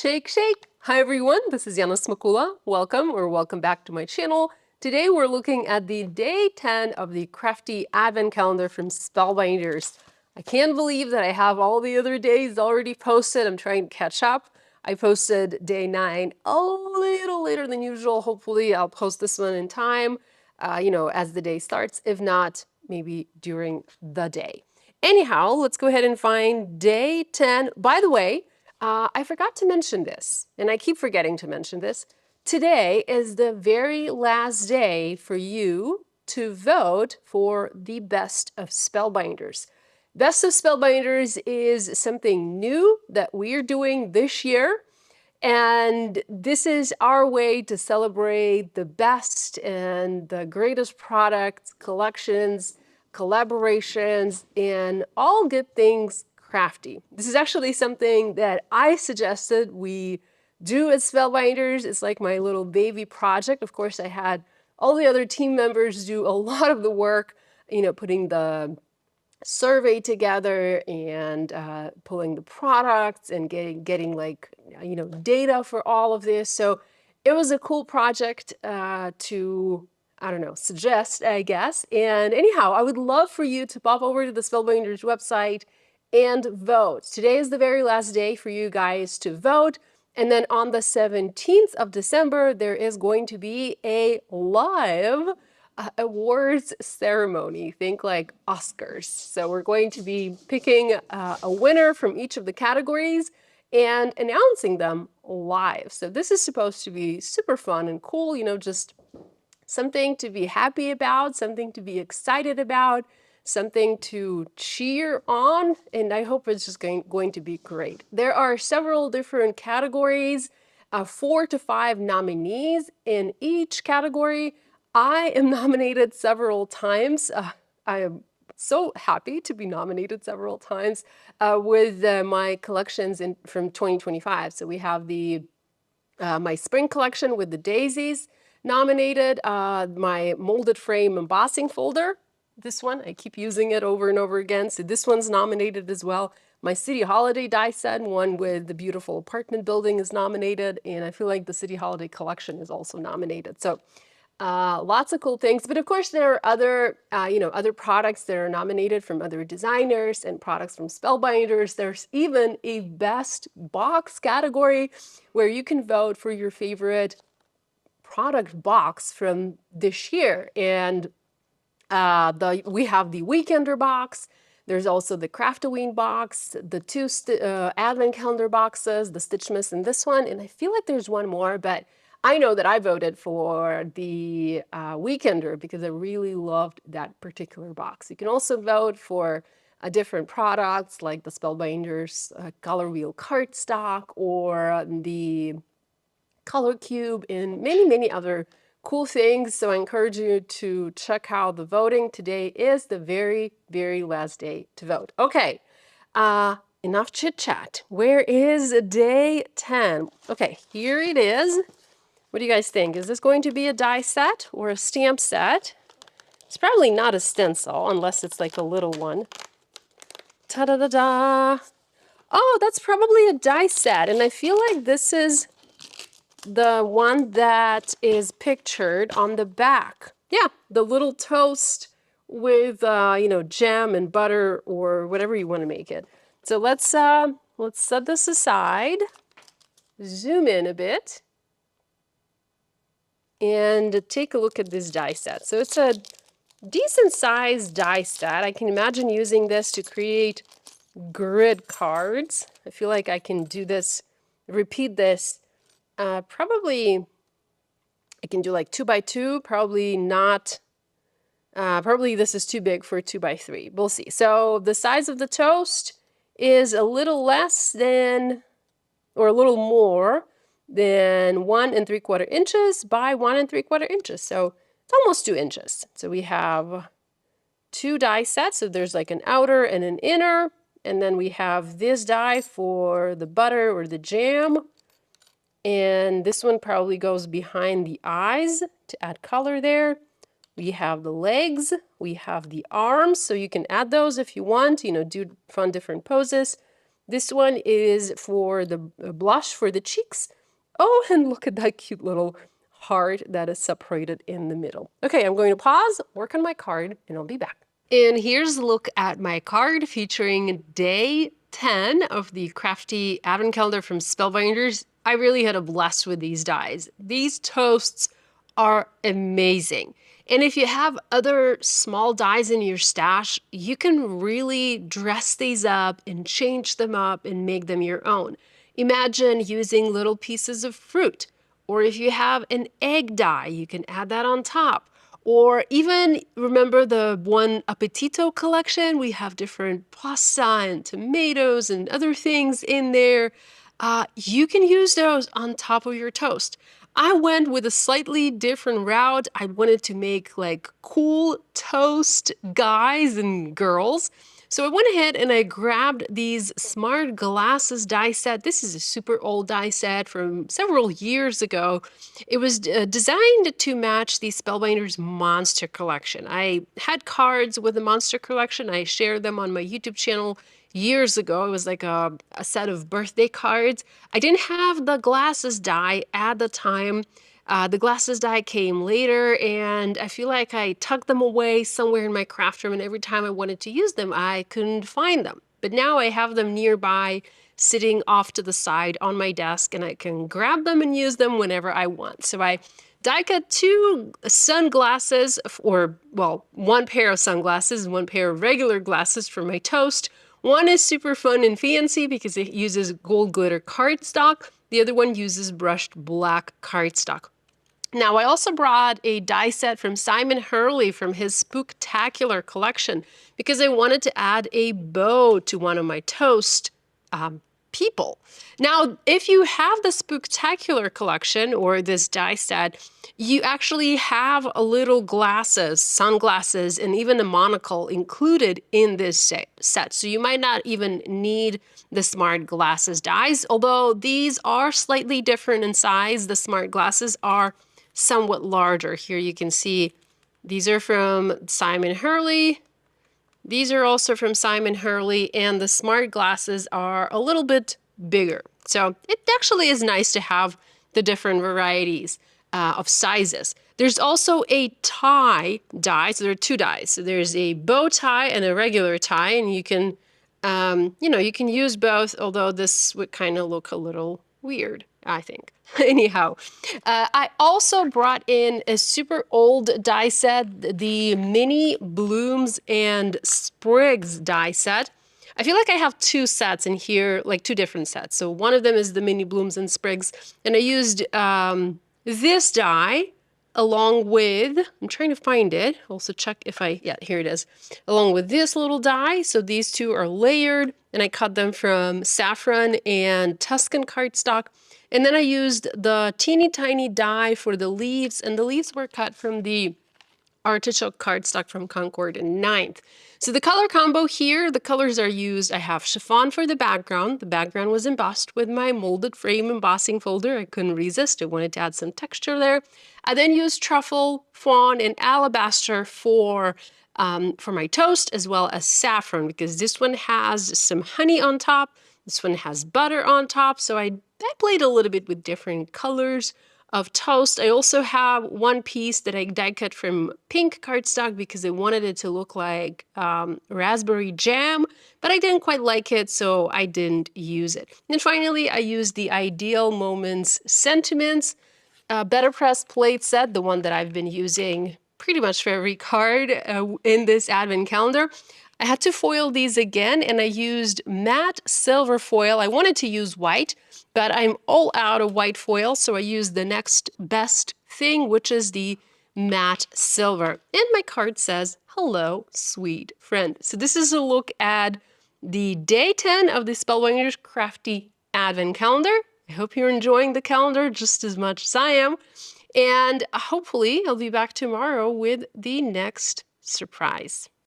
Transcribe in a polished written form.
Shake, shake! Hi everyone, this is Yana Smakula. Welcome back to my channel. Today we're looking at the day 10 of the Crafty Advent Calendar from Spellbinders. I can't believe that I have all the other days already posted. I'm trying to catch up. I posted day 9 a little later than usual. Hopefully I'll post this one in time, as the day starts. If not, maybe during the day. Anyhow, let's go ahead and find day 10. By the way, I forgot to mention this, and I keep forgetting to mention this. Today is the very last day for you to vote for the Best of Spellbinders. Best of Spellbinders is something new that we're doing this year, and this is our way to celebrate the best and the greatest products, collections, collaborations, and all good things crafty. This is actually something that I suggested we do at Spellbinders. It's like my little baby project. Of course, I had all the other team members do a lot of the work, putting the survey together and pulling the products and getting data for all of this. So it was a cool project to suggest, I guess. And anyhow, I would love for you to pop over to the Spellbinders website and vote. Today is the very last day for you guys to vote. And then on the 17th of December, there is going to be a live awards ceremony. Think like Oscars. So we're going to be picking a winner from each of the categories and announcing them live. So this is supposed to be super fun and cool, just something to be happy about, something to be excited about, something to cheer on, and I hope it's just going to be great. There are several different categories, 4 to 5 nominees in each category. I am nominated several times. I am so happy to be nominated several times with my collections from 2025. So we have the my spring collection with the daisies nominated, my molded frame embossing folder. This one, I keep using it over and over again. So this one's nominated as well. My City Holiday die set, one with the beautiful apartment building, is nominated. And I feel like the City Holiday collection is also nominated. So lots of cool things. But of course, there are other products that are nominated from other designers and products from Spellbinders. There's even a best box category where you can vote for your favorite product box from this year. And we have the Weekender box. There's also the Craftoween box, the 2 Advent Calendar boxes, the Stitchmas and this one. And I feel like there's one more, but I know that I voted for the Weekender because I really loved that particular box. You can also vote for different products like the Spellbinders Color Wheel cardstock or the Color Cube and many, many other cool things. So I encourage you to check out the voting. Today is the very, very last day to vote. Okay, enough chit chat. Where is day 10? Okay, here it is. What do you guys think? Is this going to be a die set or a stamp set? It's probably not a stencil unless it's like a little one. Ta-da-da-da! Oh, that's probably a die set. And I feel like this is the one that is pictured on the back. Yeah, the little toast with, jam and butter or whatever you want to make it. So let's set this aside, zoom in a bit, and take a look at this die set. So it's a decent sized die set. I can imagine using this to create grid cards. I feel like I can do this, repeat this. Probably I can do like 2 by 2, probably not. Probably this is too big for 2 by 3. We'll see. So the size of the toast is a little less than, or a little more than 1 3/4 inches by 1 3/4 inches. So it's almost 2 inches. So we have 2 die sets. So there's like an outer and an inner. And then we have this die for the butter or the jam. And this one probably goes behind the eyes to add color there. We have the legs, we have the arms, so you can add those if you want, do fun different poses. This one is for the blush for the cheeks. Oh, and look at that cute little heart that is separated in the middle. Okay, I'm going to pause, work on my card, and I'll be back. And here's a look at my card featuring day 10 of the Crafty Advent Calendar from Spellbinders. I really had a blast with these dies. These toasts are amazing. And if you have other small dies in your stash, you can really dress these up and change them up and make them your own. Imagine using little pieces of fruit, or if you have an egg die, you can add that on top. Or even remember the one Appetito collection? We have different pasta and tomatoes and other things in there. You can use those on top of your toast. I went with a slightly different route. I wanted to make like cool toast guys and girls. So I went ahead and I grabbed these smart glasses die set. This is a super old die set from several years ago. It was designed to match the Spellbinders monster collection. I had cards with the monster collection. I shared them on my YouTube channel years ago. It was like a set of birthday cards. I didn't have the glasses die at the time. The glasses die came later, and I feel like I tucked them away somewhere in my craft room, and every time I wanted to use them, I couldn't find them. But now I have them nearby, sitting off to the side on my desk, and I can grab them and use them whenever I want. So I die cut two sunglasses, or well, one pair of sunglasses and one pair of regular glasses for my toast. One is super fun and fancy because it uses gold glitter cardstock. The other one uses brushed black cardstock. Now, I also brought a die set from Simon Hurley from his Spooktacular collection because I wanted to add a bow to one of my toast people. Now, if you have the Spooktacular collection or this die set, you actually have a little glasses, sunglasses, and even a monocle included in this set. So you might not even need the smart glasses dies, although these are slightly different in size. The smart glasses are somewhat larger. Here you can see these are from Simon Hurley. These are also from Simon Hurley, and the smart glasses are a little bit bigger. So it actually is nice to have the different varieties of sizes. There's also a tie die. So there are two dies. So there's a bow tie and a regular tie, and you can, you can use both, although this would kind of look a little weird, I think. Anyhow, I also brought in a super old die set, the Mini Blooms and Sprigs die set. I feel like I have two sets in here, like two different sets. So one of them is the Mini Blooms and Sprigs, and I used this die along with, I'm trying to find it, also check if yeah, here it is, along with this little die. So these two are layered, and I cut them from saffron and Tuscan cardstock. And then I used the teeny tiny die for the leaves, and the leaves were cut from the artichoke cardstock from Concord and 9th. So the color combo here, the colors are used. I have chiffon for the background. The background was embossed with my molded frame embossing folder. I couldn't resist. I wanted to add some texture there. I then used truffle, fawn, and alabaster for my toast, as well as saffron, because this one has some honey on top. This one has butter on top. So I played a little bit with different colors of toast. I also have one piece that I die cut from pink cardstock because I wanted it to look like raspberry jam, but I didn't quite like it, so I didn't use it. And finally, I used the Ideal Moments Sentiments Better Press plate set, the one that I've been using pretty much for every card in this advent calendar. I had to foil these again, and I used matte silver foil. I wanted to use white, but I'm all out of white foil, so I used the next best thing, which is the matte silver. And my card says, "Hello, sweet friend." So this is a look at the day 10 of the Spellbinders Crafty Advent Calendar. I hope you're enjoying the calendar just as much as I am. And hopefully I'll be back tomorrow with the next surprise.